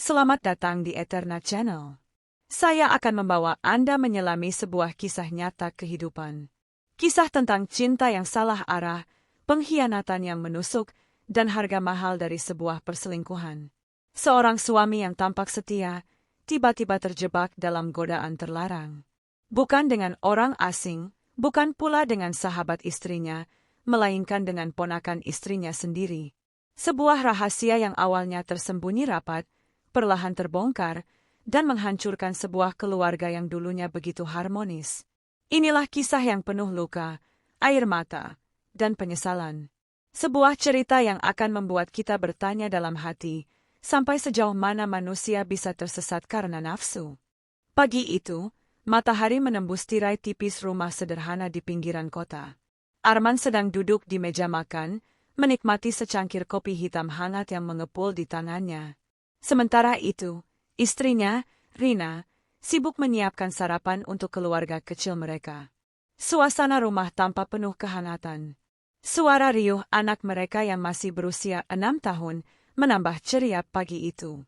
Selamat datang di Eterna Channel. Saya akan membawa Anda menyelami sebuah kisah nyata kehidupan. Kisah tentang cinta yang salah arah, pengkhianatan yang menusuk, dan harga mahal dari sebuah perselingkuhan. Seorang suami yang tampak setia, tiba-tiba terjebak dalam godaan terlarang. Bukan dengan orang asing, bukan pula dengan sahabat istrinya, melainkan dengan ponakan istrinya sendiri. Sebuah rahasia yang awalnya tersembunyi rapat, perlahan terbongkar, dan menghancurkan sebuah keluarga yang dulunya begitu harmonis. Inilah kisah yang penuh luka, air mata, dan penyesalan. Sebuah cerita yang akan membuat kita bertanya dalam hati, sampai sejauh mana manusia bisa tersesat karena nafsu. Pagi itu, matahari menembus tirai tipis rumah sederhana di pinggiran kota. Arman sedang duduk di meja makan, menikmati secangkir kopi hitam hangat yang mengepul di tangannya. Sementara itu, istrinya, Rina, sibuk menyiapkan sarapan untuk keluarga kecil mereka. Suasana rumah tampak penuh kehangatan. Suara riuh anak mereka yang masih berusia 6 tahun menambah ceria pagi itu.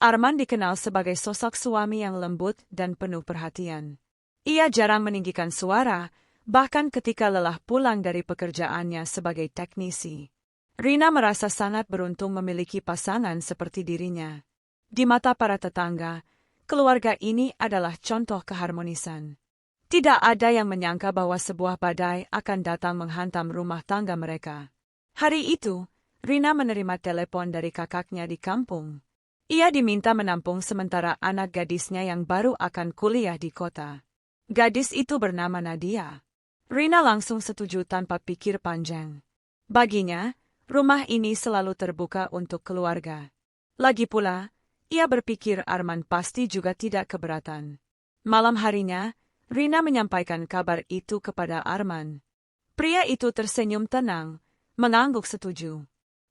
Arman dikenal sebagai sosok suami yang lembut dan penuh perhatian. Ia jarang meninggikan suara, bahkan ketika lelah pulang dari pekerjaannya sebagai teknisi. Rina merasa sangat beruntung memiliki pasangan seperti dirinya. Di mata para tetangga, keluarga ini adalah contoh keharmonisan. Tidak ada yang menyangka bahwa sebuah badai akan datang menghantam rumah tangga mereka. Hari itu, Rina menerima telepon dari kakaknya di kampung. Ia diminta menampung sementara anak gadisnya yang baru akan kuliah di kota. Gadis itu bernama Nadia. Rina langsung setuju tanpa pikir panjang. Baginya, rumah ini selalu terbuka untuk keluarga. Lagi pula, ia berpikir Arman pasti juga tidak keberatan. Malam harinya, Rina menyampaikan kabar itu kepada Arman. Pria itu tersenyum tenang, mengangguk setuju.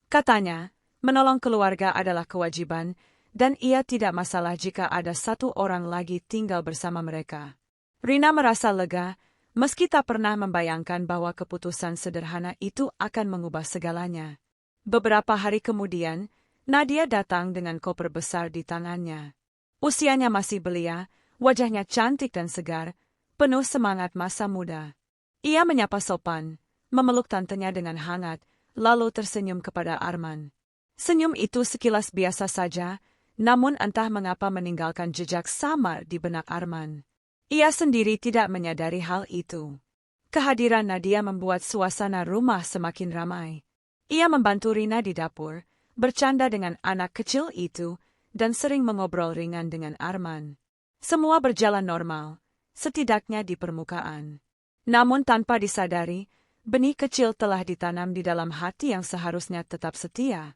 Katanya, menolong keluarga adalah kewajiban, dan ia tidak masalah jika ada satu orang lagi tinggal bersama mereka. Rina merasa lega, meski tak pernah membayangkan bahwa keputusan sederhana itu akan mengubah segalanya. Beberapa hari kemudian, Nadia datang dengan koper besar di tangannya. Usianya masih belia, wajahnya cantik dan segar, penuh semangat masa muda. Ia menyapa sopan, memeluk tantenya dengan hangat, lalu tersenyum kepada Arman. Senyum itu sekilas biasa saja, namun entah mengapa meninggalkan jejak samar di benak Arman. Ia sendiri tidak menyadari hal itu. Kehadiran Nadia membuat suasana rumah semakin ramai. Ia membantu Rina di dapur, bercanda dengan anak kecil itu, dan sering mengobrol ringan dengan Arman. Semua berjalan normal, setidaknya di permukaan. Namun tanpa disadari, benih kecil telah ditanam di dalam hati yang seharusnya tetap setia.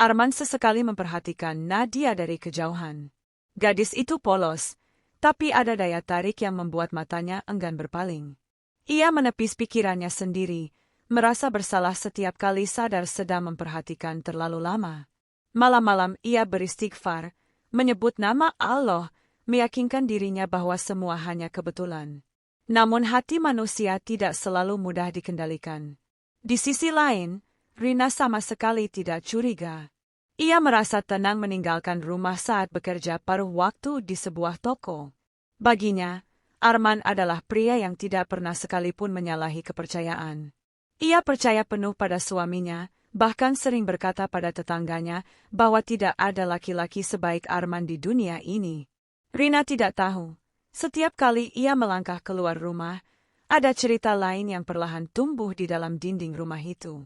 Arman sesekali memperhatikan Nadia dari kejauhan. Gadis itu polos, tapi ada daya tarik yang membuat matanya enggan berpaling. Ia menepis pikirannya sendiri, merasa bersalah setiap kali sadar sedang memperhatikan terlalu lama. Malam-malam ia beristighfar, menyebut nama Allah, meyakinkan dirinya bahwa semua hanya kebetulan. Namun hati manusia tidak selalu mudah dikendalikan. Di sisi lain, Rina sama sekali tidak curiga. Ia merasa tenang meninggalkan rumah saat bekerja paruh waktu di sebuah toko. Baginya, Arman adalah pria yang tidak pernah sekalipun menyalahi kepercayaan. Ia percaya penuh pada suaminya, bahkan sering berkata pada tetangganya bahwa tidak ada laki-laki sebaik Arman di dunia ini. Rina tidak tahu, setiap kali ia melangkah keluar rumah, ada cerita lain yang perlahan tumbuh di dalam dinding rumah itu.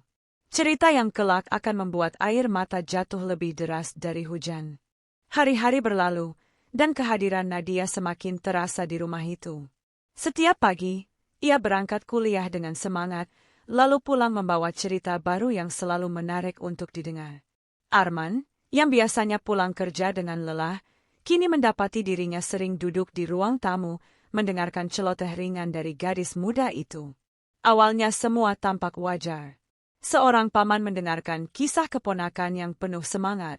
Cerita yang kelak akan membuat air mata jatuh lebih deras dari hujan. Hari-hari berlalu, dan kehadiran Nadia semakin terasa di rumah itu. Setiap pagi, ia berangkat kuliah dengan semangat, lalu pulang membawa cerita baru yang selalu menarik untuk didengar. Arman, yang biasanya pulang kerja dengan lelah, kini mendapati dirinya sering duduk di ruang tamu, mendengarkan celoteh ringan dari gadis muda itu. Awalnya semua tampak wajar. Seorang paman mendengarkan kisah keponakan yang penuh semangat.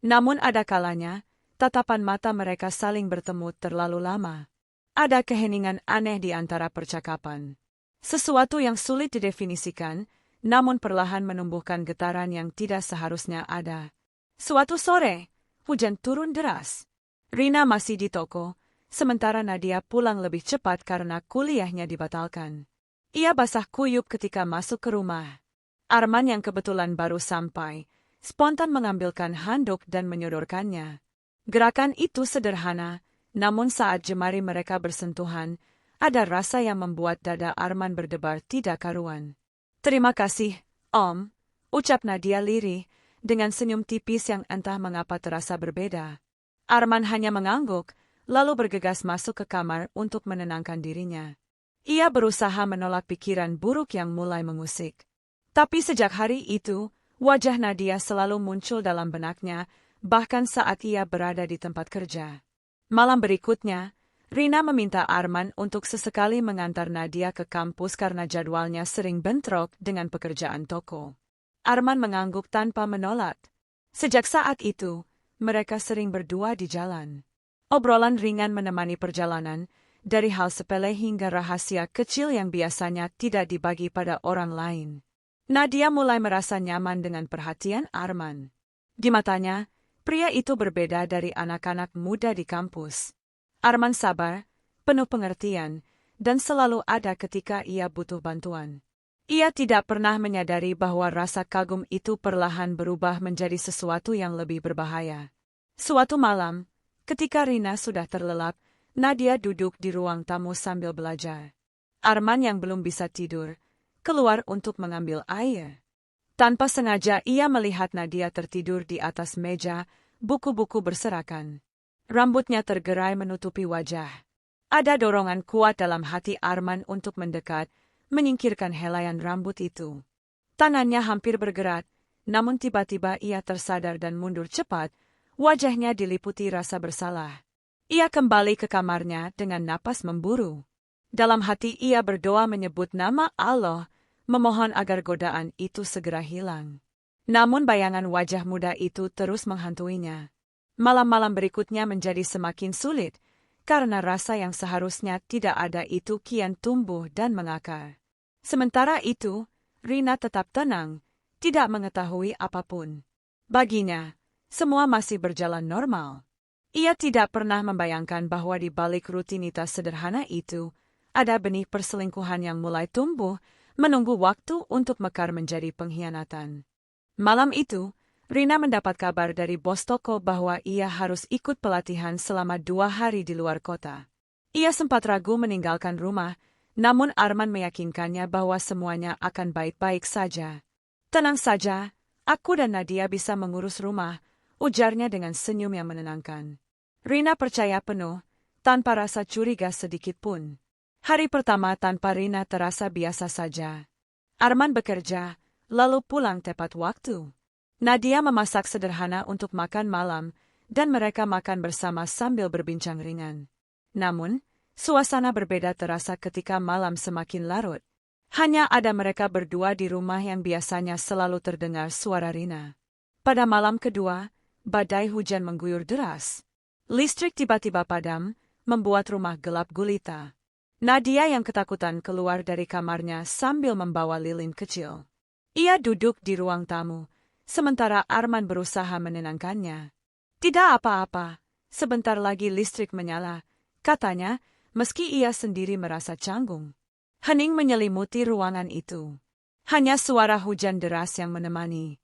Namun ada kalanya, tatapan mata mereka saling bertemu terlalu lama. Ada keheningan aneh di antara percakapan. Sesuatu yang sulit didefinisikan, namun perlahan menumbuhkan getaran yang tidak seharusnya ada. Suatu sore, hujan turun deras. Rina masih di toko, sementara Nadia pulang lebih cepat karena kuliahnya dibatalkan. Ia basah kuyup ketika masuk ke rumah. Arman yang kebetulan baru sampai, spontan mengambilkan handuk dan menyodorkannya. Gerakan itu sederhana, namun saat jemari mereka bersentuhan, ada rasa yang membuat dada Arman berdebar tidak karuan. "Terima kasih, Om," ucap Nadia lirih, dengan senyum tipis yang entah mengapa terasa berbeda. Arman hanya mengangguk, lalu bergegas masuk ke kamar untuk menenangkan dirinya. Ia berusaha menolak pikiran buruk yang mulai mengusik. Tapi sejak hari itu, wajah Nadia selalu muncul dalam benaknya, bahkan saat ia berada di tempat kerja. Malam berikutnya, Rina meminta Arman untuk sesekali mengantar Nadia ke kampus karena jadwalnya sering bentrok dengan pekerjaan toko. Arman mengangguk tanpa menolak. Sejak saat itu, mereka sering berdua di jalan. Obrolan ringan menemani perjalanan, dari hal sepele hingga rahasia kecil yang biasanya tidak dibagi pada orang lain. Nadia mulai merasa nyaman dengan perhatian Arman. Di matanya, pria itu berbeda dari anak-anak muda di kampus. Arman sabar, penuh pengertian, dan selalu ada ketika ia butuh bantuan. Ia tidak pernah menyadari bahwa rasa kagum itu perlahan berubah menjadi sesuatu yang lebih berbahaya. Suatu malam, ketika Rina sudah terlelap, Nadia duduk di ruang tamu sambil belajar. Arman yang belum bisa tidur, keluar untuk mengambil air. Tanpa sengaja ia melihat Nadia tertidur di atas meja, buku-buku berserakan. Rambutnya tergerai menutupi wajah. Ada dorongan kuat dalam hati Arman untuk mendekat, menyingkirkan helaian rambut itu. Tangannya hampir bergerak, namun tiba-tiba ia tersadar dan mundur cepat, wajahnya diliputi rasa bersalah. Ia kembali ke kamarnya dengan napas memburu. Dalam hati ia berdoa menyebut nama Allah, memohon agar godaan itu segera hilang. Namun bayangan wajah muda itu terus menghantuinya. Malam-malam berikutnya menjadi semakin sulit, karena rasa yang seharusnya tidak ada itu kian tumbuh dan mengakar. Sementara itu, Rina tetap tenang, tidak mengetahui apapun. Baginya, semua masih berjalan normal. Ia tidak pernah membayangkan bahwa di balik rutinitas sederhana itu, ada benih perselingkuhan yang mulai tumbuh, menunggu waktu untuk mekar menjadi pengkhianatan. Malam itu, Rina mendapat kabar dari bos toko bahwa ia harus ikut pelatihan selama 2 hari di luar kota. Ia sempat ragu meninggalkan rumah, namun Arman meyakinkannya bahwa semuanya akan baik-baik saja. "Tenang saja, aku dan Nadia bisa mengurus rumah," ujarnya dengan senyum yang menenangkan. Rina percaya penuh, tanpa rasa curiga sedikit pun. Hari pertama tanpa Rina terasa biasa saja. Arman bekerja, lalu pulang tepat waktu. Nadia memasak sederhana untuk makan malam, dan mereka makan bersama sambil berbincang ringan. Namun, suasana berbeda terasa ketika malam semakin larut. Hanya ada mereka berdua di rumah yang biasanya selalu terdengar suara Rina. Pada malam kedua, badai hujan mengguyur deras. Listrik tiba-tiba padam, membuat rumah gelap gulita. Nadia yang ketakutan keluar dari kamarnya sambil membawa lilin kecil. Ia duduk di ruang tamu, sementara Arman berusaha menenangkannya. "Tidak apa-apa, sebentar lagi listrik menyala," katanya, meski ia sendiri merasa canggung. Hening menyelimuti ruangan itu. Hanya suara hujan deras yang menemani.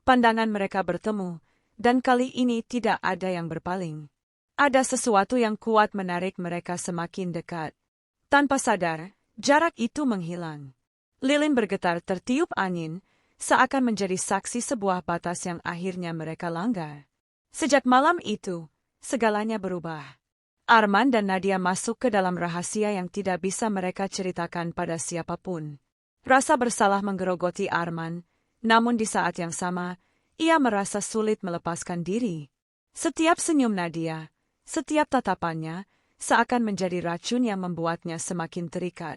Pandangan mereka bertemu, dan kali ini tidak ada yang berpaling. Ada sesuatu yang kuat menarik mereka semakin dekat. Tanpa sadar, jarak itu menghilang. Lilin bergetar tertiup angin, seakan menjadi saksi sebuah batas yang akhirnya mereka langgar. Sejak malam itu, segalanya berubah. Arman dan Nadia masuk ke dalam rahasia yang tidak bisa mereka ceritakan pada siapapun. Rasa bersalah menggerogoti Arman, namun di saat yang sama, ia merasa sulit melepaskan diri. Setiap senyum Nadia, setiap tatapannya, seakan menjadi racun yang membuatnya semakin terikat.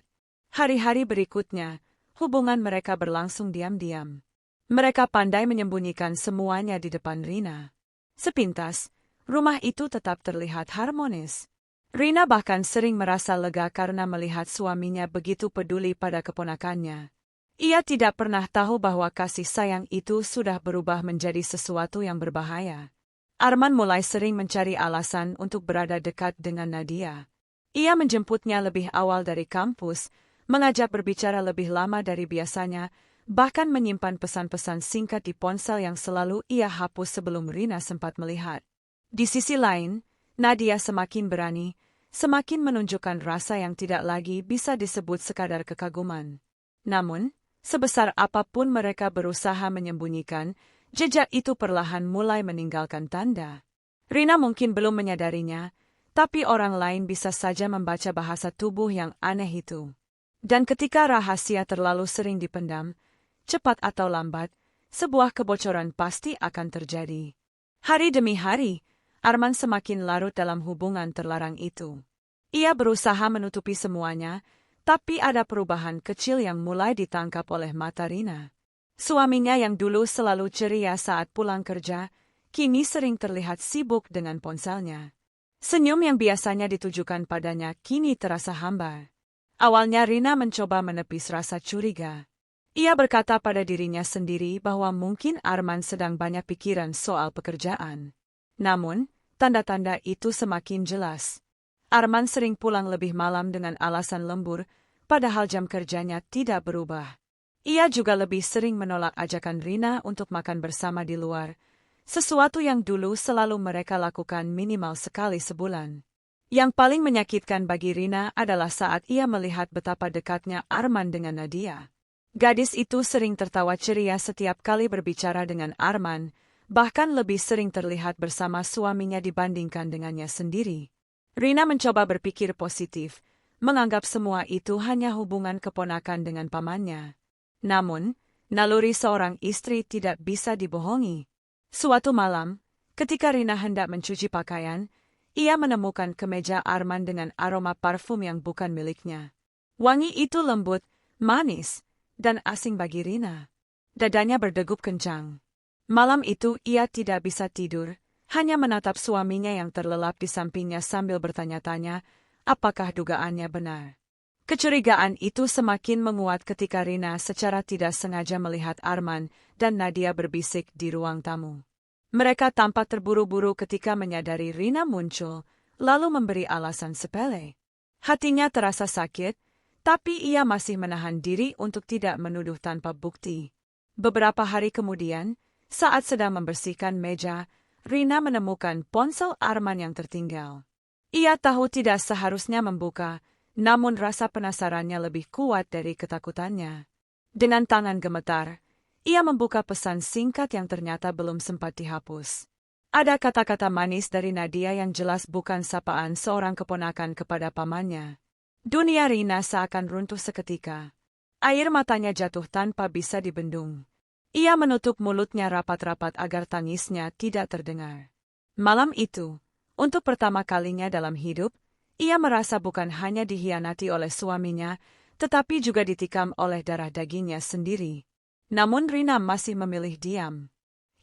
Hari-hari berikutnya, hubungan mereka berlangsung diam-diam. Mereka pandai menyembunyikan semuanya di depan Rina. Sepintas, rumah itu tetap terlihat harmonis. Rina bahkan sering merasa lega karena melihat suaminya begitu peduli pada keponakannya. Ia tidak pernah tahu bahwa kasih sayang itu sudah berubah menjadi sesuatu yang berbahaya. Arman mulai sering mencari alasan untuk berada dekat dengan Nadia. Ia menjemputnya lebih awal dari kampus, mengajak berbicara lebih lama dari biasanya, bahkan menyimpan pesan-pesan singkat di ponsel yang selalu ia hapus sebelum Rina sempat melihat. Di sisi lain, Nadia semakin berani, semakin menunjukkan rasa yang tidak lagi bisa disebut sekadar kekaguman. Namun, sebesar apapun mereka berusaha menyembunyikan, jejak itu perlahan mulai meninggalkan tanda. Rina mungkin belum menyadarinya, tapi orang lain bisa saja membaca bahasa tubuh yang aneh itu. Dan ketika rahasia terlalu sering dipendam, cepat atau lambat, sebuah kebocoran pasti akan terjadi. Hari demi hari, Arman semakin larut dalam hubungan terlarang itu. Ia berusaha menutupi semuanya, tapi ada perubahan kecil yang mulai ditangkap oleh mata Rina. Suaminya yang dulu selalu ceria saat pulang kerja, kini sering terlihat sibuk dengan ponselnya. Senyum yang biasanya ditujukan padanya kini terasa hambar. Awalnya Rina mencoba menepis rasa curiga. Ia berkata pada dirinya sendiri bahwa mungkin Arman sedang banyak pikiran soal pekerjaan. Namun, tanda-tanda itu semakin jelas. Arman sering pulang lebih malam dengan alasan lembur, padahal jam kerjanya tidak berubah. Ia juga lebih sering menolak ajakan Rina untuk makan bersama di luar, sesuatu yang dulu selalu mereka lakukan minimal sekali sebulan. Yang paling menyakitkan bagi Rina adalah saat ia melihat betapa dekatnya Arman dengan Nadia. Gadis itu sering tertawa ceria setiap kali berbicara dengan Arman, bahkan lebih sering terlihat bersama suaminya dibandingkan dengannya sendiri. Rina mencoba berpikir positif, menganggap semua itu hanya hubungan keponakan dengan pamannya. Namun, naluri seorang istri tidak bisa dibohongi. Suatu malam, ketika Rina hendak mencuci pakaian, ia menemukan kemeja Arman dengan aroma parfum yang bukan miliknya. Wangi itu lembut, manis, dan asing bagi Rina. Dadanya berdegup kencang. Malam itu ia tidak bisa tidur, hanya menatap suaminya yang terlelap di sampingnya sambil bertanya-tanya, apakah dugaannya benar. Kecurigaan itu semakin menguat ketika Rina secara tidak sengaja melihat Arman dan Nadia berbisik di ruang tamu. Mereka tampak terburu-buru ketika menyadari Rina muncul, lalu memberi alasan sepele. Hatinya terasa sakit, tapi ia masih menahan diri untuk tidak menuduh tanpa bukti. Beberapa hari kemudian, saat sedang membersihkan meja, Rina menemukan ponsel Arman yang tertinggal. Ia tahu tidak seharusnya membuka, namun rasa penasarannya lebih kuat dari ketakutannya. Dengan tangan gemetar, ia membuka pesan singkat yang ternyata belum sempat dihapus. Ada kata-kata manis dari Nadia yang jelas bukan sapaan seorang keponakan kepada pamannya. Dunia Rina seakan runtuh seketika. Air matanya jatuh tanpa bisa dibendung. Ia menutup mulutnya rapat-rapat agar tangisnya tidak terdengar. Malam itu, untuk pertama kalinya dalam hidup, ia merasa bukan hanya dikhianati oleh suaminya, tetapi juga ditikam oleh darah dagingnya sendiri. Namun Rina masih memilih diam.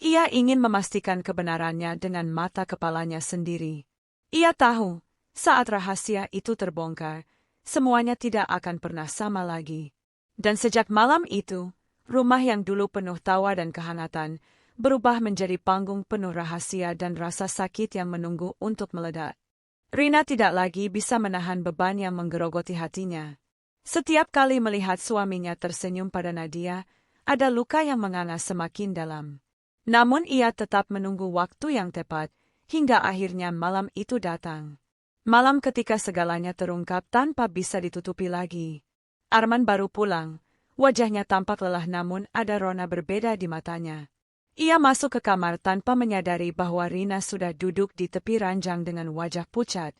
Ia ingin memastikan kebenarannya dengan mata kepalanya sendiri. Ia tahu, saat rahasia itu terbongkar, semuanya tidak akan pernah sama lagi. Dan sejak malam itu, rumah yang dulu penuh tawa dan kehangatan, berubah menjadi panggung penuh rahasia dan rasa sakit yang menunggu untuk meledak. Rina tidak lagi bisa menahan beban yang menggerogoti hatinya. Setiap kali melihat suaminya tersenyum pada Nadia, ada luka yang menganga semakin dalam. Namun ia tetap menunggu waktu yang tepat, hingga akhirnya malam itu datang. Malam ketika segalanya terungkap tanpa bisa ditutupi lagi. Arman baru pulang, wajahnya tampak lelah namun ada rona berbeda di matanya. Ia masuk ke kamar tanpa menyadari bahwa Rina sudah duduk di tepi ranjang dengan wajah pucat.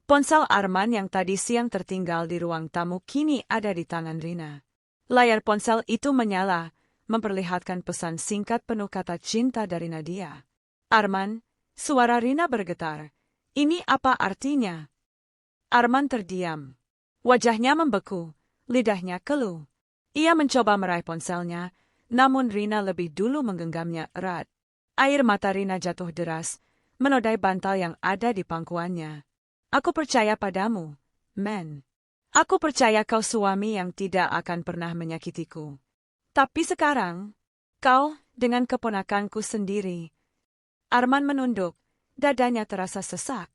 Ponsel Arman yang tadi siang tertinggal di ruang tamu kini ada di tangan Rina. Layar ponsel itu menyala, memperlihatkan pesan singkat penuh kata cinta dari Nadia. Arman, suara Rina bergetar. Ini apa artinya? Arman terdiam. Wajahnya membeku, lidahnya keluh. Ia mencoba meraih ponselnya, namun Rina lebih dulu menggenggamnya erat. Air mata Rina jatuh deras, menodai bantal yang ada di pangkuannya. Aku percaya padamu, Men. Aku percaya kau suami yang tidak akan pernah menyakitiku. Tapi sekarang, kau, dengan keponakanku sendiri. Arman menunduk, dadanya terasa sesak.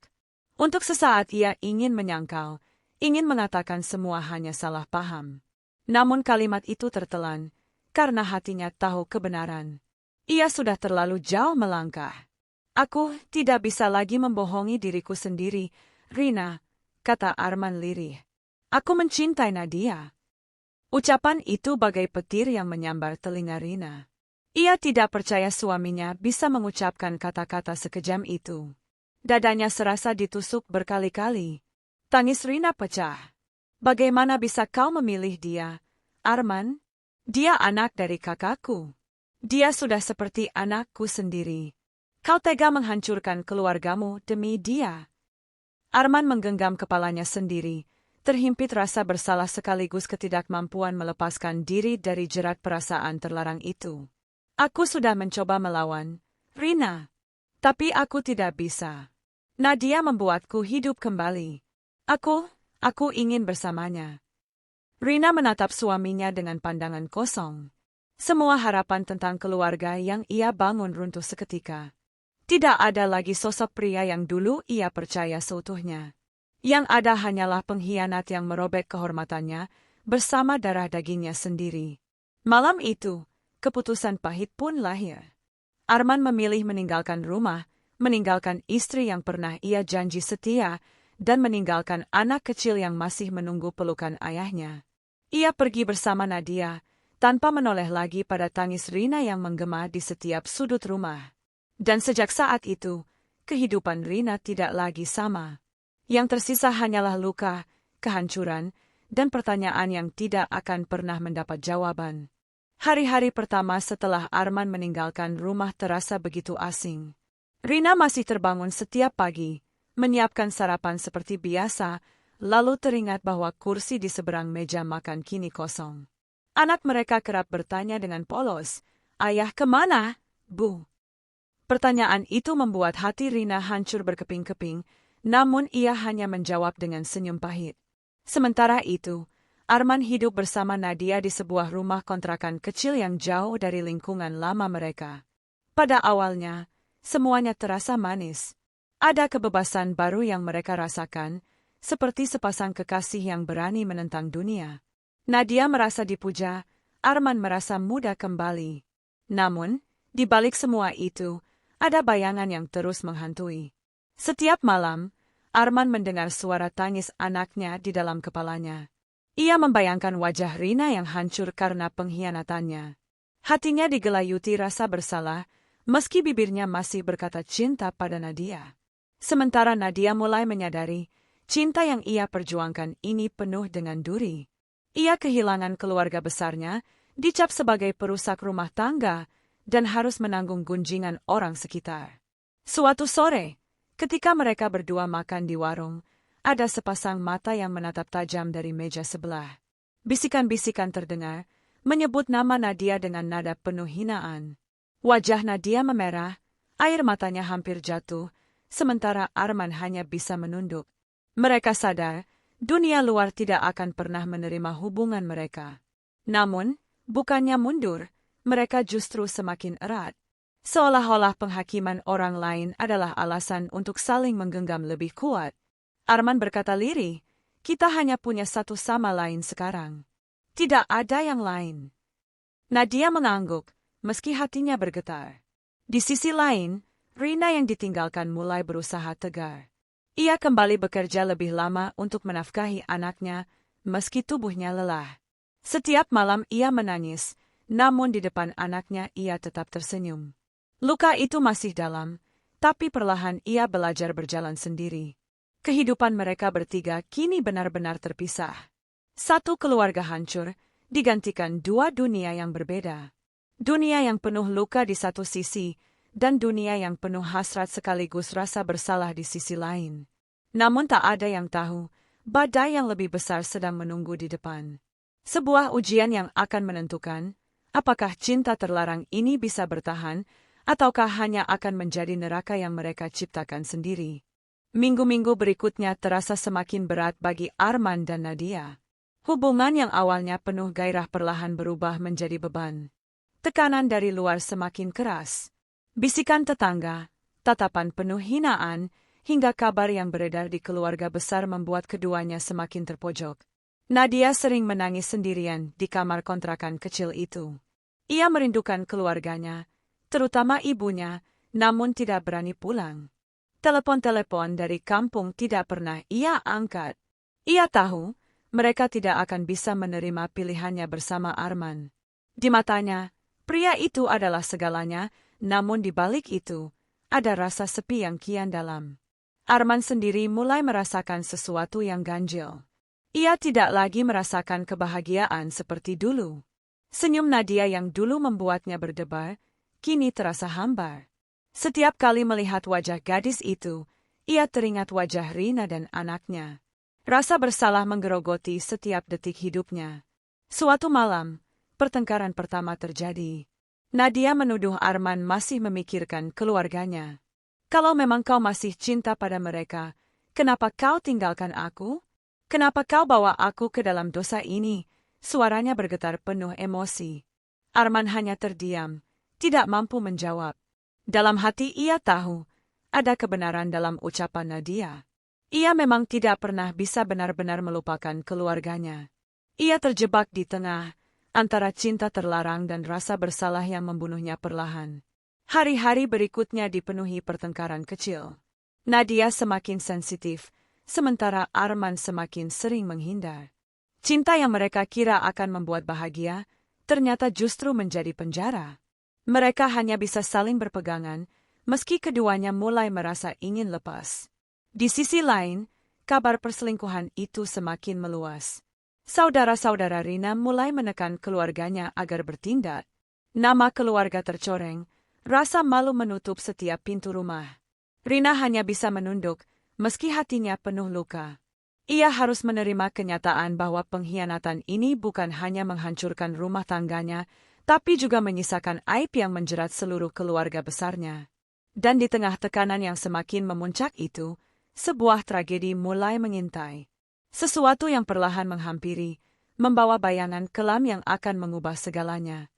Untuk sesaat ia ingin menyangkal, ingin mengatakan semua hanya salah paham. Namun kalimat itu tertelan, karena hatinya tahu kebenaran. Ia sudah terlalu jauh melangkah. Aku tidak bisa lagi membohongi diriku sendiri, Rina, kata Arman lirih. Aku mencintai Nadia. Ucapan itu bagai petir yang menyambar telinga Rina. Ia tidak percaya suaminya bisa mengucapkan kata-kata sekejam itu. Dadanya serasa ditusuk berkali-kali. Tangis Rina pecah. Bagaimana bisa kau memilih dia, Arman? Dia anak dari kakakku. Dia sudah seperti anakku sendiri. Kau tega menghancurkan keluargamu demi dia. Arman menggenggam kepalanya sendiri, terhimpit rasa bersalah sekaligus ketidakmampuan melepaskan diri dari jerat perasaan terlarang itu. Aku sudah mencoba melawan, Rina. Tapi aku tidak bisa. Nadia membuatku hidup kembali. Aku ingin bersamanya. Rina menatap suaminya dengan pandangan kosong. Semua harapan tentang keluarga yang ia bangun runtuh seketika. Tidak ada lagi sosok pria yang dulu ia percaya seutuhnya. Yang ada hanyalah pengkhianat yang merobek kehormatannya bersama darah dagingnya sendiri. Malam itu, keputusan pahit pun lahir. Arman memilih meninggalkan rumah, meninggalkan istri yang pernah ia janji setia, dan meninggalkan anak kecil yang masih menunggu pelukan ayahnya. Ia pergi bersama Nadia, tanpa menoleh lagi pada tangis Rina yang menggema di setiap sudut rumah. Dan sejak saat itu, kehidupan Rina tidak lagi sama. Yang tersisa hanyalah luka, kehancuran, dan pertanyaan yang tidak akan pernah mendapat jawaban. Hari-hari pertama setelah Arman meninggalkan rumah terasa begitu asing. Rina masih terbangun setiap pagi, menyiapkan sarapan seperti biasa, lalu teringat bahwa kursi di seberang meja makan kini kosong. Anak mereka kerap bertanya dengan polos, "Ayah kemana, Bu?" Pertanyaan itu membuat hati Rina hancur berkeping-keping, namun ia hanya menjawab dengan senyum pahit. Sementara itu, Arman hidup bersama Nadia di sebuah rumah kontrakan kecil yang jauh dari lingkungan lama mereka. Pada awalnya, semuanya terasa manis. Ada kebebasan baru yang mereka rasakan, seperti sepasang kekasih yang berani menentang dunia. Nadia merasa dipuja, Arman merasa muda kembali. Namun, di balik semua itu, ada bayangan yang terus menghantui. Setiap malam, Arman mendengar suara tangis anaknya di dalam kepalanya. Ia membayangkan wajah Rina yang hancur karena pengkhianatannya. Hatinya digelayuti rasa bersalah, meski bibirnya masih berkata cinta pada Nadia. Sementara Nadia mulai menyadari, cinta yang ia perjuangkan ini penuh dengan duri. Ia kehilangan keluarga besarnya, dicap sebagai perusak rumah tangga, dan harus menanggung gunjingan orang sekitar. Suatu sore, ketika mereka berdua makan di warung, ada sepasang mata yang menatap tajam dari meja sebelah. Bisikan-bisikan terdengar, menyebut nama Nadia dengan nada penuh hinaan. Wajah Nadia memerah, air matanya hampir jatuh, sementara Arman hanya bisa menunduk. Mereka sadar, dunia luar tidak akan pernah menerima hubungan mereka. Namun, bukannya mundur, mereka justru semakin erat. Seolah-olah penghakiman orang lain adalah alasan untuk saling menggenggam lebih kuat. Arman berkata lirih, "Kita hanya punya satu sama lain sekarang. Tidak ada yang lain." Nadia mengangguk, meski hatinya bergetar. Di sisi lain, Rina yang ditinggalkan mulai berusaha tegar. Ia kembali bekerja lebih lama untuk menafkahi anaknya, meski tubuhnya lelah. Setiap malam ia menangis, namun di depan anaknya ia tetap tersenyum. Luka itu masih dalam, tapi perlahan ia belajar berjalan sendiri. Kehidupan mereka bertiga kini benar-benar terpisah. Satu keluarga hancur, digantikan dua dunia yang berbeda. Dunia yang penuh luka di satu sisi, dan dunia yang penuh hasrat sekaligus rasa bersalah di sisi lain. Namun tak ada yang tahu, badai yang lebih besar sedang menunggu di depan. Sebuah ujian yang akan menentukan, apakah cinta terlarang ini bisa bertahan, ataukah hanya akan menjadi neraka yang mereka ciptakan sendiri. Minggu-minggu berikutnya terasa semakin berat bagi Arman dan Nadia. Hubungan yang awalnya penuh gairah perlahan berubah menjadi beban. Tekanan dari luar semakin keras. Bisikan tetangga, tatapan penuh hinaan, hingga kabar yang beredar di keluarga besar membuat keduanya semakin terpojok. Nadia sering menangis sendirian di kamar kontrakan kecil itu. Ia merindukan keluarganya, terutama ibunya, namun tidak berani pulang. Telepon-telepon dari kampung tidak pernah ia angkat. Ia tahu, mereka tidak akan bisa menerima pilihannya bersama Arman. Di matanya, pria itu adalah segalanya, namun di balik itu, ada rasa sepi yang kian dalam. Arman sendiri mulai merasakan sesuatu yang ganjil. Ia tidak lagi merasakan kebahagiaan seperti dulu. Senyum Nadia yang dulu membuatnya berdebar, kini terasa hambar. Setiap kali melihat wajah gadis itu, ia teringat wajah Rina dan anaknya. Rasa bersalah menggerogoti setiap detik hidupnya. Suatu malam, pertengkaran pertama terjadi. Nadia menuduh Arman masih memikirkan keluarganya. Kalau memang kau masih cinta pada mereka, kenapa kau tinggalkan aku? Kenapa kau bawa aku ke dalam dosa ini? Suaranya bergetar penuh emosi. Arman hanya terdiam, tidak mampu menjawab. Dalam hati ia tahu, ada kebenaran dalam ucapan Nadia. Ia memang tidak pernah bisa benar-benar melupakan keluarganya. Ia terjebak di tengah, antara cinta terlarang dan rasa bersalah yang membunuhnya perlahan. Hari-hari berikutnya dipenuhi pertengkaran kecil. Nadia semakin sensitif, sementara Arman semakin sering menghindar. Cinta yang mereka kira akan membuat bahagia, ternyata justru menjadi penjara. Mereka hanya bisa saling berpegangan, meski keduanya mulai merasa ingin lepas. Di sisi lain, kabar perselingkuhan itu semakin meluas. Saudara-saudara Rina mulai menekan keluarganya agar bertindak. Nama keluarga tercoreng, rasa malu menutup setiap pintu rumah. Rina hanya bisa menunduk, meski hatinya penuh luka. Ia harus menerima kenyataan bahwa pengkhianatan ini bukan hanya menghancurkan rumah tangganya, tapi juga menyisakan aib yang menjerat seluruh keluarga besarnya. Dan di tengah tekanan yang semakin memuncak itu, sebuah tragedi mulai mengintai. Sesuatu yang perlahan menghampiri, membawa bayangan kelam yang akan mengubah segalanya.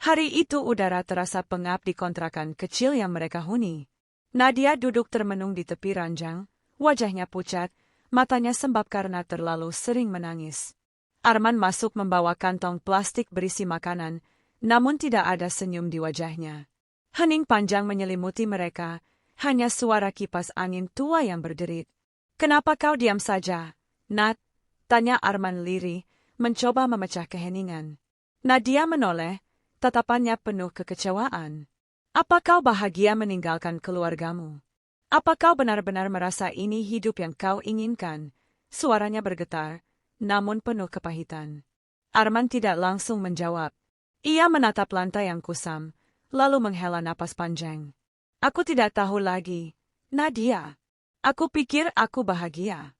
Hari itu udara terasa pengap di kontrakan kecil yang mereka huni. Nadia duduk termenung di tepi ranjang, wajahnya pucat, matanya sembab karena terlalu sering menangis. Arman masuk membawa kantong plastik berisi makanan, namun tidak ada senyum di wajahnya. Hening panjang menyelimuti mereka, hanya suara kipas angin tua yang berderit. "Kenapa kau diam saja, Nat?" tanya Arman lirih, mencoba memecah keheningan. Nadia menoleh, tatapannya penuh kekecewaan. "Apa kau bahagia meninggalkan keluargamu? Apa kau benar-benar merasa ini hidup yang kau inginkan?" Suaranya bergetar, namun penuh kepahitan. Arman tidak langsung menjawab. Ia menatap lantai yang kusam, lalu menghela napas panjang. "Aku tidak tahu lagi, Nadia. Aku pikir aku bahagia.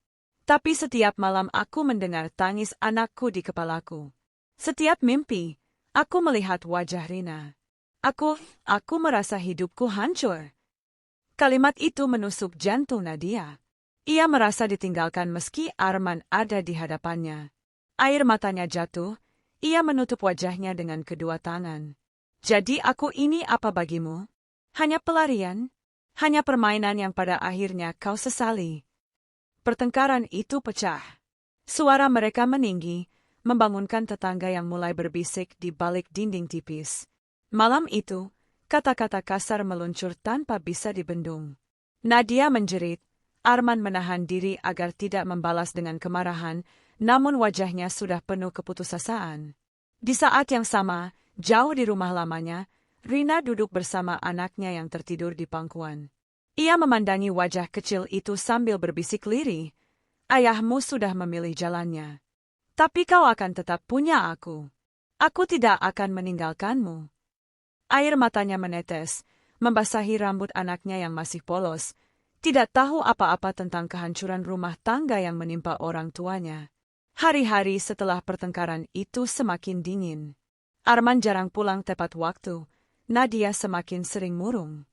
Tapi setiap malam aku mendengar tangis anakku di kepalaku. Setiap mimpi, aku melihat wajah Rina. Aku merasa hidupku hancur." Kalimat itu menusuk jantung Nadia. Ia merasa ditinggalkan meski Arman ada di hadapannya. Air matanya jatuh, ia menutup wajahnya dengan kedua tangan. "Jadi aku ini apa bagimu? Hanya pelarian? Hanya permainan yang pada akhirnya kau sesali?" Pertengkaran itu pecah. Suara mereka meninggi, membangunkan tetangga yang mulai berbisik di balik dinding tipis. Malam itu, kata-kata kasar meluncur tanpa bisa dibendung. Nadia menjerit, Arman menahan diri agar tidak membalas dengan kemarahan, namun wajahnya sudah penuh keputusasaan. Di saat yang sama, jauh di rumah lamanya, Rina duduk bersama anaknya yang tertidur di pangkuan. Ia memandangi wajah kecil itu sambil berbisik lirih, "Ayahmu sudah memilih jalannya. Tapi kau akan tetap punya aku. Aku tidak akan meninggalkanmu." Air matanya menetes, membasahi rambut anaknya yang masih polos, tidak tahu apa-apa tentang kehancuran rumah tangga yang menimpa orang tuanya. Hari-hari setelah pertengkaran itu semakin dingin. Arman jarang pulang tepat waktu, Nadia semakin sering murung.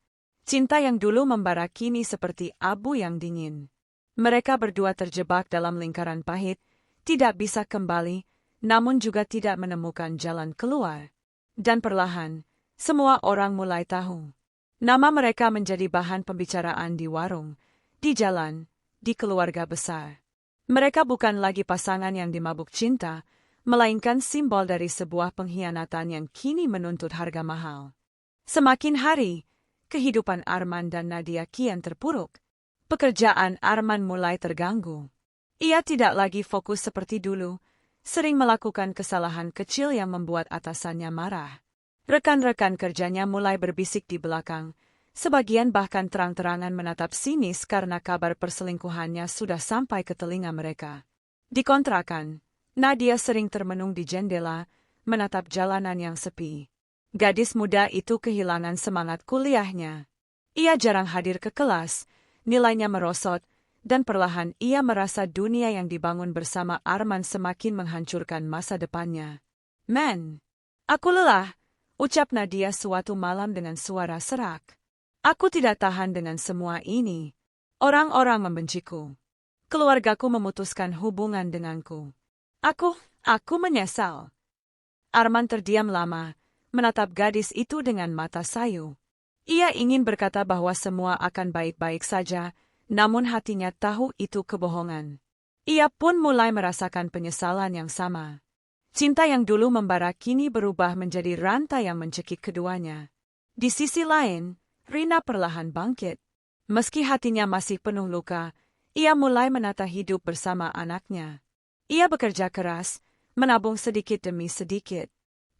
Cinta yang dulu membara kini seperti abu yang dingin. Mereka berdua terjebak dalam lingkaran pahit, tidak bisa kembali, namun juga tidak menemukan jalan keluar. Dan perlahan, semua orang mulai tahu. Nama mereka menjadi bahan pembicaraan di warung, di jalan, di keluarga besar. Mereka bukan lagi pasangan yang dimabuk cinta, melainkan simbol dari sebuah pengkhianatan yang kini menuntut harga mahal. Semakin hari, kehidupan Arman dan Nadia kian terpuruk. Pekerjaan Arman mulai terganggu. Ia tidak lagi fokus seperti dulu, sering melakukan kesalahan kecil yang membuat atasannya marah. Rekan-rekan kerjanya mulai berbisik di belakang, sebagian bahkan terang-terangan menatap sinis karena kabar perselingkuhannya sudah sampai ke telinga mereka. Di kontrakan, Nadia sering termenung di jendela, menatap jalanan yang sepi. Gadis muda itu kehilangan semangat kuliahnya. Ia jarang hadir ke kelas, nilainya merosot, dan perlahan ia merasa dunia yang dibangun bersama Arman semakin menghancurkan masa depannya. "Men, aku lelah," ucap Nadia suatu malam dengan suara serak. "Aku tidak tahan dengan semua ini. Orang-orang membenciku. Keluargaku memutuskan hubungan denganku. Aku menyesal." Arman terdiam lama, menatap gadis itu dengan mata sayu. Ia ingin berkata bahwa semua akan baik-baik saja, namun hatinya tahu itu kebohongan. Ia pun mulai merasakan penyesalan yang sama. Cinta yang dulu membara kini berubah menjadi rantai yang mencekik keduanya. Di sisi lain, Rina perlahan bangkit. Meski hatinya masih penuh luka, ia mulai menata hidup bersama anaknya. Ia bekerja keras, menabung sedikit demi sedikit.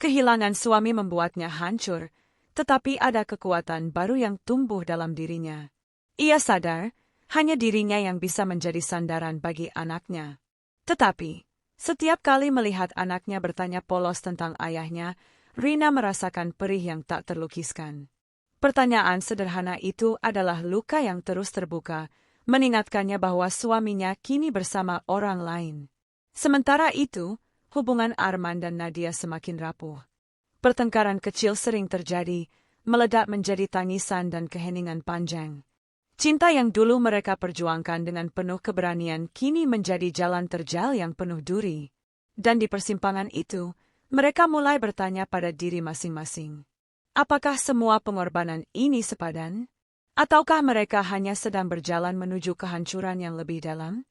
Kehilangan suami membuatnya hancur, tetapi ada kekuatan baru yang tumbuh dalam dirinya. Ia sadar, hanya dirinya yang bisa menjadi sandaran bagi anaknya. Tetapi, setiap kali melihat anaknya bertanya polos tentang ayahnya, Rina merasakan perih yang tak terlukiskan. Pertanyaan sederhana itu adalah luka yang terus terbuka, mengingatkannya bahwa suaminya kini bersama orang lain. Sementara itu, hubungan Arman dan Nadia semakin rapuh. Pertengkaran kecil sering terjadi, meledak menjadi tangisan dan keheningan panjang. Cinta yang dulu mereka perjuangkan dengan penuh keberanian kini menjadi jalan terjal yang penuh duri. Dan di persimpangan itu, mereka mulai bertanya pada diri masing-masing. Apakah semua pengorbanan ini sepadan? Ataukah mereka hanya sedang berjalan menuju kehancuran yang lebih dalam?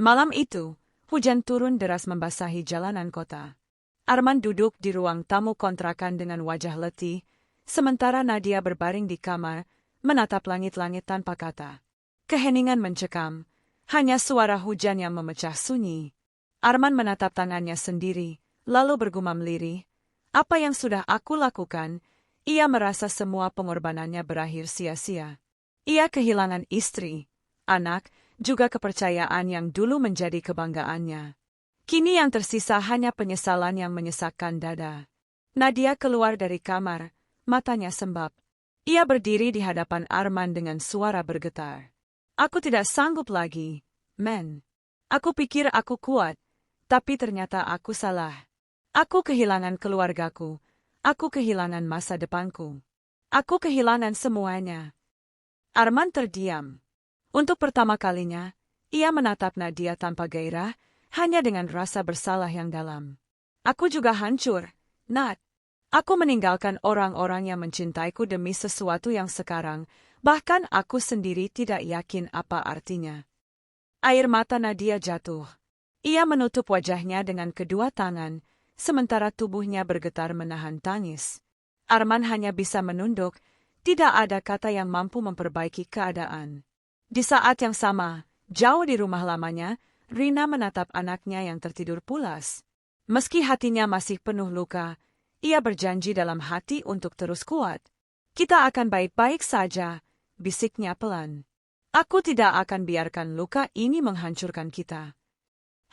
Malam itu, hujan turun deras membasahi jalanan kota. Arman duduk di ruang tamu kontrakan dengan wajah letih, sementara Nadia berbaring di kamar, menatap langit-langit tanpa kata. Keheningan mencekam, hanya suara hujan yang memecah sunyi. Arman menatap tangannya sendiri, lalu bergumam lirih, "Apa yang sudah aku lakukan?" Ia merasa semua pengorbanannya berakhir sia-sia. Ia kehilangan istri, anak, juga kepercayaan yang dulu menjadi kebanggaannya. Kini yang tersisa hanya penyesalan yang menyesakkan dada. Nadia keluar dari kamar, matanya sembab. Ia berdiri di hadapan Arman dengan suara bergetar. "Aku tidak sanggup lagi, men. Aku pikir aku kuat, tapi ternyata aku salah. Aku kehilangan keluargaku, aku kehilangan masa depanku. Aku kehilangan semuanya." Arman terdiam. Untuk pertama kalinya, ia menatap Nadia tanpa gairah, hanya dengan rasa bersalah yang dalam. "Aku juga hancur, Nat. Aku meninggalkan orang-orang yang mencintaiku demi sesuatu yang sekarang, bahkan aku sendiri tidak yakin apa artinya." Air mata Nadia jatuh. Ia menutup wajahnya dengan kedua tangan, sementara tubuhnya bergetar menahan tangis. Arman hanya bisa menunduk, tidak ada kata yang mampu memperbaiki keadaan. Di saat yang sama, jauh di rumah lamanya, Rina menatap anaknya yang tertidur pulas. Meski hatinya masih penuh luka, ia berjanji dalam hati untuk terus kuat. "Kita akan baik-baik saja," bisiknya pelan. "Aku tidak akan biarkan luka ini menghancurkan kita."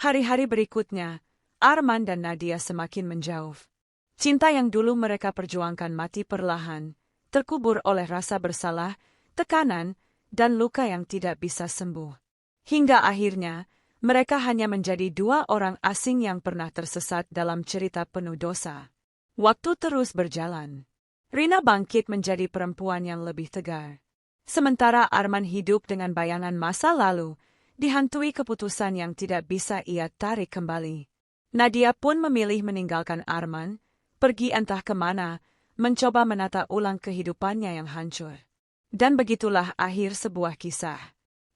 Hari-hari berikutnya, Arman dan Nadia semakin menjauh. Cinta yang dulu mereka perjuangkan mati perlahan, terkubur oleh rasa bersalah, tekanan, dan luka yang tidak bisa sembuh. Hingga akhirnya, mereka hanya menjadi dua orang asing yang pernah tersesat dalam cerita penuh dosa. Waktu terus berjalan. Rina bangkit menjadi perempuan yang lebih tegar. Sementara Arman hidup dengan bayangan masa lalu, dihantui keputusan yang tidak bisa ia tarik kembali. Nadia pun memilih meninggalkan Arman, pergi entah kemana, mencoba menata ulang kehidupannya yang hancur. Dan begitulah akhir sebuah kisah.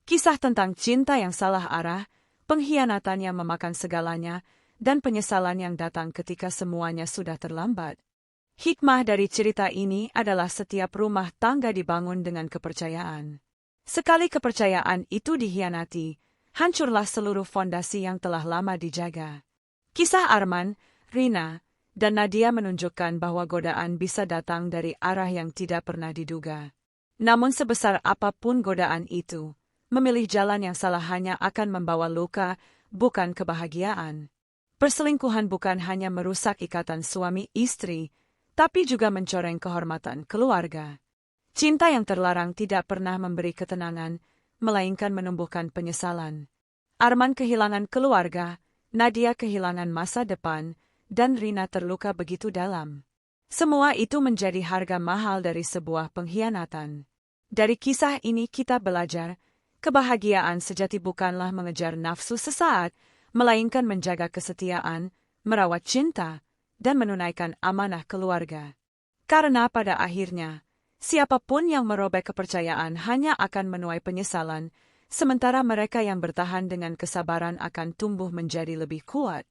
Kisah tentang cinta yang salah arah, pengkhianatan yang memakan segalanya, dan penyesalan yang datang ketika semuanya sudah terlambat. Hikmah dari cerita ini adalah setiap rumah tangga dibangun dengan kepercayaan. Sekali kepercayaan itu dikhianati, hancurlah seluruh fondasi yang telah lama dijaga. Kisah Arman, Rina, dan Nadia menunjukkan bahwa godaan bisa datang dari arah yang tidak pernah diduga. Namun sebesar apapun godaan itu, memilih jalan yang salah hanya akan membawa luka, bukan kebahagiaan. Perselingkuhan bukan hanya merusak ikatan suami istri, tapi juga mencoreng kehormatan keluarga. Cinta yang terlarang tidak pernah memberi ketenangan, melainkan menumbuhkan penyesalan. Arman kehilangan keluarga, Nadia kehilangan masa depan, dan Rina terluka begitu dalam. Semua itu menjadi harga mahal dari sebuah pengkhianatan. Dari kisah ini kita belajar, kebahagiaan sejati bukanlah mengejar nafsu sesaat, melainkan menjaga kesetiaan, merawat cinta, dan menunaikan amanah keluarga. Karena pada akhirnya, siapapun yang merobek kepercayaan hanya akan menuai penyesalan, sementara mereka yang bertahan dengan kesabaran akan tumbuh menjadi lebih kuat.